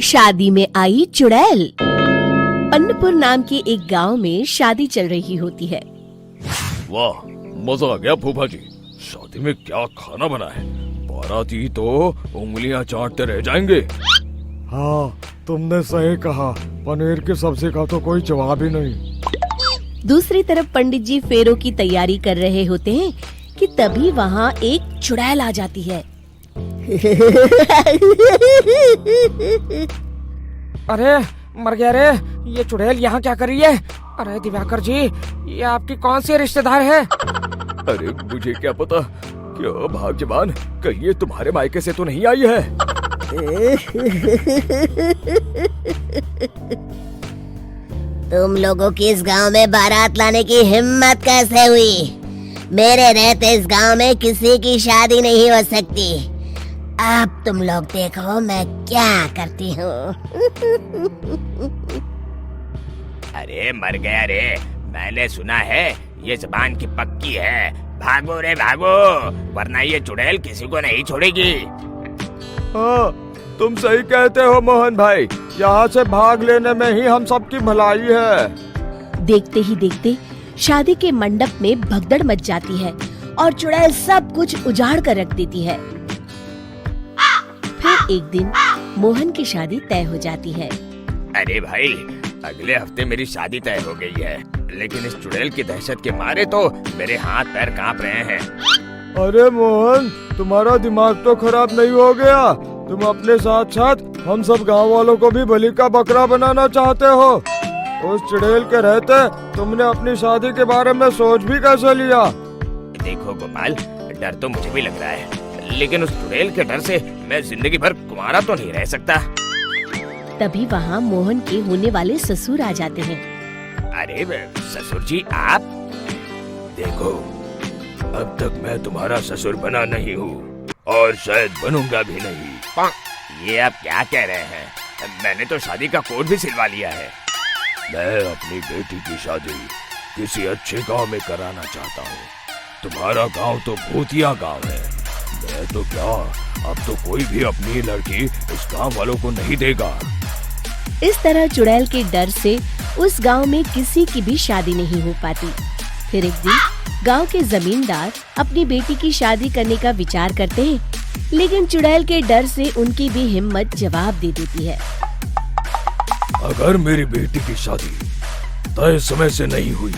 शादी में आई चुड़ैल। पन्नपुर नाम के एक गांव में शादी चल रही होती है। वाह, मजा आ गया फूफा जी। शादी में क्या खाना बना है? बाराती तो उंगलियां चाटते रह जाएंगे। हाँ, तुमने सही कहा। पनीर की सब्जी का तो कोई जवाब ही नहीं। दूसरी तरफ पंडित जी फेरों की तैयारी कर रहे होते हैं कि तभी वहाँ एक चुड़ैल आ जाती है। अरे मर गया रे, ये चुड़ैल यहाँ क्या कर रही है? अरे दिवाकर जी, ये आपकी कौन सी रिश्तेदार है? अरे मुझे क्या पता। क्या भाग्यवान, कहीं ये तुम्हारे मायके से तो नहीं आई है? तुम लोगों की इस गांव में बारात लाने की हिम्मत कैसे हुई? मेरे रहते इस गांव में किसी की शादी नहीं हो सकती। अब तुम लोग देखो मैं क्या करती हूँ। अरे मर गया रे, मैंने सुना है ये जबान की पक्की है। भागो रे भागो, वरना ये चुड़ैल किसी को नहीं छोड़ेगी। हाँ, तुम सही कहते हो मोहन भाई। यहाँ से भाग लेने में ही हम सबकी भलाई है। देखते ही देखते शादी के मंडप में भगदड़ मच जाती है और चुड़ैल सब कुछ उजाड़ कर रख देती है। फिर एक दिन मोहन की शादी तय हो जाती है। अरे भाई, अगले हफ्ते मेरी शादी तय हो गई है, लेकिन इस चुड़ैल की दहशत के मारे तो मेरे हाथ पैर कांप रहे हैं। अरे मोहन, तुम्हारा दिमाग तो खराब नहीं हो गया? तुम अपने साथ साथ हम सब गांव वालों को भी बलि का बकरा बनाना चाहते हो? उस चुड़ैल के रहते तुमने अपनी शादी के बारे में सोच भी कैसे लिया? देखो गोपाल, डर तो मुझे भी लग रहा है, लेकिन उस चुड़ैल के डर से मैं जिंदगी भर कुंवारा तो नहीं रह सकता। तभी वहाँ मोहन के होने वाले ससुर आ जाते हैं। अरे ससुर जी आप? देखो, अब तक मैं तुम्हारा ससुर बना नहीं हूँ और शायद बनूंगा भी नहीं। ये आप क्या कह रहे हैं? मैंने तो शादी का कोड भी सिलवा लिया है। मैं अपनी बेटी की शादी किसी अच्छे गांव में कराना चाहता हूँ। तुम्हारा गांव तो भूतिया गांव है। मैं तो क्या, अब तो कोई भी अपनी लड़की इस गांव वालों को नहीं देगा। इस तरह चुड़ैल के डर से उस गांव में किसी की भी शादी नहीं हो पाती। फिर एक दिन गांव के जमींदार अपनी बेटी की शादी करने का विचार करते हैं, लेकिन चुड़ैल के डर से उनकी भी हिम्मत जवाब दे देती है। अगर मेरी बेटी की शादी तय समय से नहीं हुई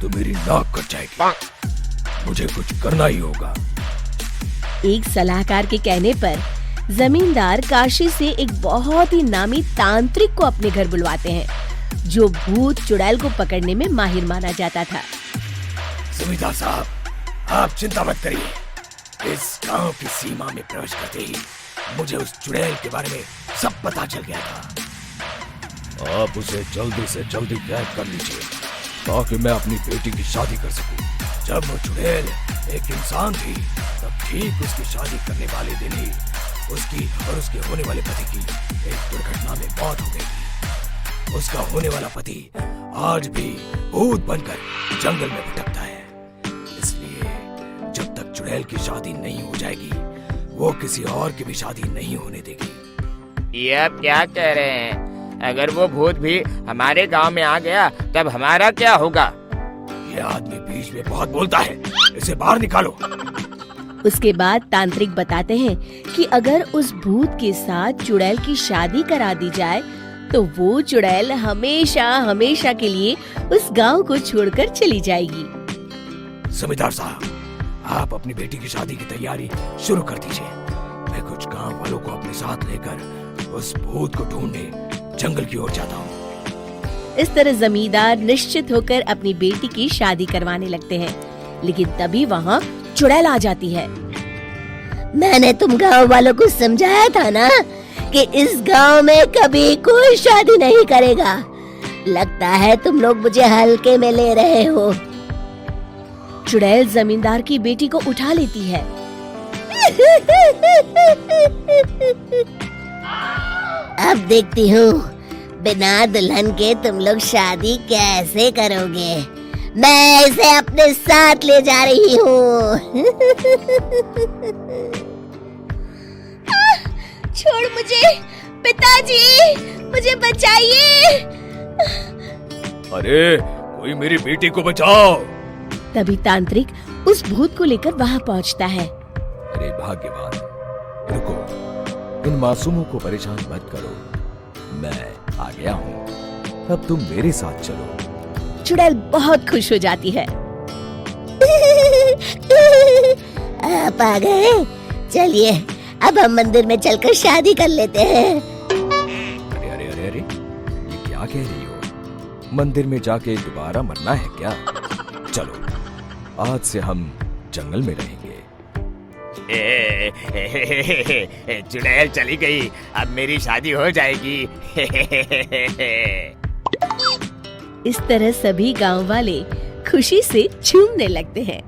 तो मेरी नाक कट जाएगी। मुझे कुछ करना ही होगा। एक सलाहकार के कहने पर जमींदार काशी से एक बहुत ही नामी तांत्रिक को अपने घर बुलवाते हैं, जो भूत चुड़ैल को पकड़ने में माहिर माना जाता था। जमींदार साहब, आप चिंता मत करिए। इस गांव की सीमा में प्रवेश करते ही मुझे उस चुड़ैल के बारे में सब पता चल गया था। आप उसे जल्दी से जल्दी कैद कर लीजिए ताकि मैं अपनी बेटी की शादी कर सकूं। जब वो चुड़ैल एक इंसान थी, तब ठीक उसकी शादी करने वाले दिन ही उसकी और उसके होने वाले पति की एक दुर्घटना में मौत हो गई थी। उसका होने वाला पति आज भी भूत बनकर जंगल में भटकता है। इसलिए जब तक चुड़ैल की शादी नहीं हो जाएगी, वो किसी और की भी शादी नहीं होने देगी। ये आप क्या कह रहे हैं? अगर वो भूत भी हमारे गांव में आ गया तब हमारा क्या होगा? ये आदमी बीच में बहुत बोलता है, इसे बाहर निकालो। उसके बाद तांत्रिक बताते हैं कि अगर उस भूत के साथ चुड़ैल की शादी करा दी जाए तो वो चुड़ैल हमेशा हमेशा के लिए उस गांव को छोड़कर चली जाएगी। जमींदार साहब, आप अपनी बेटी की शादी की तैयारी शुरू कर दीजिए। मैं कुछ गांव वालों को अपने साथ लेकर उस भूत को ढूंढने जंगल की ओर जाता हूँ। इस तरह जमींदार निश्चित होकर अपनी बेटी की शादी करवाने लगते हैं, लेकिन तभी वहाँ चुड़ैल आ जाती है। मैंने तुम गांव वालों को समझाया था ना कि इस गांव में कभी कोई शादी नहीं करेगा। लगता है तुम लोग मुझे हल्के में ले रहे हो। चुड़ैल जमींदार की बेटी को उठा लेती है। अब देखती हूँ बिना दुल्हन के तुम लोग शादी कैसे करोगे। मैं इसे अपने साथ ले जा रही हूँ। छोड़ मुझे, पिताजी, मुझे बचाइए। अरे कोई मेरी बेटी को बचाओ। तभी तांत्रिक उस भूत को लेकर वहाँ पहुँचता है। अरे भाग्यवान, रुको, इन मासूमों को परेशान मत करो, मैं आ गया हूँ, अब तुम मेरे साथ चलो। चुड़ैल बहुत खुश हो जाती है। आप आ गए, चलिए अब हम मंदिर में चलकर शादी कर लेते हैं। अरे अरे अरे अरे, ये क्या कह रही हो? मंदिर में जाके दोबारा मरना है क्या? चलो, आज से हम जंगल में रहेंगे। चुड़ैल चली गई, अब मेरी शादी हो जाएगी। इस तरह सभी गांव वाले खुशी से झूमने लगते हैं।